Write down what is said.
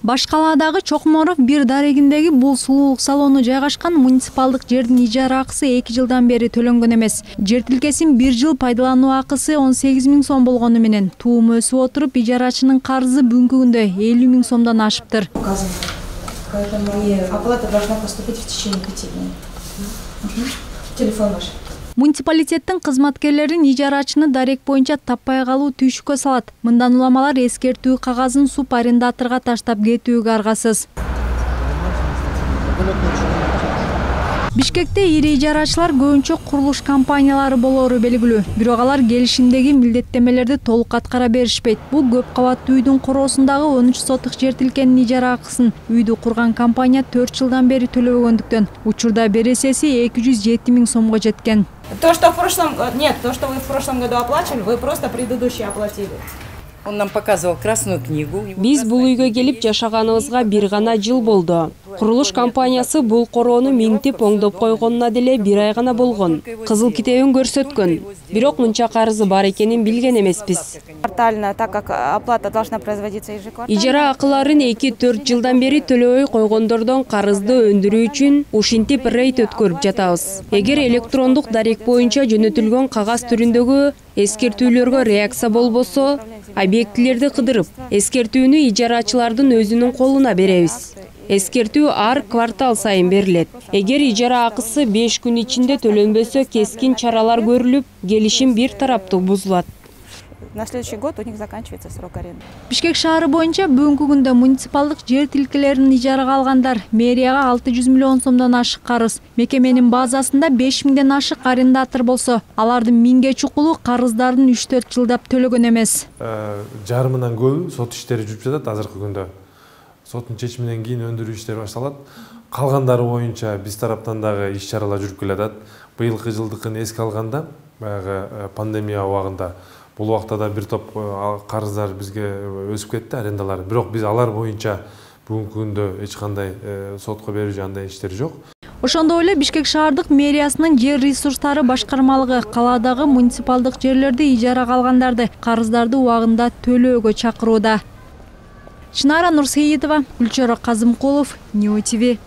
Башкаладагы Чокморов бир дарегиндеги бул сулуулук салону жайгашкан муниципалдык жердин ижара акысы 2 жылдан бери төлөнгөн эмес. Жер тилкесин 1 жыл пайдалануу акысы 18 000 сом болгону менен туум өсүп отуруп ижарачынын карызы бүгүнкү күндө 50 000 сомдон ашыптыр. Поэтому оплата должна поступить в течение 5 дней. Телефон ваш. Муниципалитеттин кызматкерлерин ижарачыны дарек боюнча таппай калуу түйшүккө салат. Мындан уламалар эскертүү кагазын суп арендаторго таштап кетүүгө аргасыз. Бишкекте ири ижарачылар көбүнчө курулуш компаниялары болору белгилүү. Бирок алар келишимдеги милдеттемелерди толук аткара беришпейт. Бул көп кабаттуу үйдүн короосундагы 13 сотук жер тилкенин ижара акысын үйдү курган компания 4 жылдан бери төлөбөгөндүктөн учурда бересеси 207 000 сомго жеткен. То, что вы в прошлом году оплачивали, вы просто предыдущие оплатили. Он нам показывал красную книгу. Биз бул үйгө келип жашаганыбызга бир гана жыл болду. Курулуш компаниясы бул короону минтип оңдоп койгонуна деле бир ай гана болгон. Кызыл китебин көрсөткөн. Бирок мынча карызы бар экенин билген эмеспиз. Квартально, так как оплата должна производиться ежеквартально. Ижара акыларын 2-4 жылдан бери төлөбөй койгондордон карызды өндүрүү үчүн ушинтип рейд өткөрүп жатабыз. Эгер электрондук дарек боюнча жөнөтүлгөн кагаз түрүндөгү эскертүүлөргө реакция болбосо, объектилерди кыдырып, эскертүүнү ижарачылардын өзүнүн колуна беребиз. Эскертүү ар квартал сайын берилет. Эгер ижара акысы 5 күн ичинде төлөнбөсө, кескин чаралар көрүлүп, келишим бир тараптуу бузулат. На следующий год у них заканчивается срок аренды. Бишкек шаары боюнча бүгүнкү күндө муниципалдык жер тилкелерин ижарага алгандар мэрияга 600 миллион сомдон ашык карыз. Мекеменин базасында 5 миңден ашык арендатор болсо, алардын 1000ге чукулу карыздардын 3-4 жылдап төлөгөн эмес. Жарымынан көбү сот иштери жүрүп жатат азыркы күндө. Соттун чечиминен кийин өндүрүү иштери башталат. Калгандары боюнча биз тараптан дагы иш чаралар жүрүп келатат. Быйылкы жылдыкын эске алганда, баягы пандемия убагында бул убакта да бир топ карыздар бизге өсүп кетти, арендалар. Бирок биз алар боюнча бүгүнкү күндө эч кандай сотко берүү жагында иштер жок. Ошондой эле Бишкек шаардык мэриясынын жер ресурстары башкармалыгы каладагы муниципалдык жерлерди ижарага алгандарды карыздарды убагында төлөөгө чакырууда. Чынара Нурсейитова, Гүлчора Казымкулов, Нью ТВ.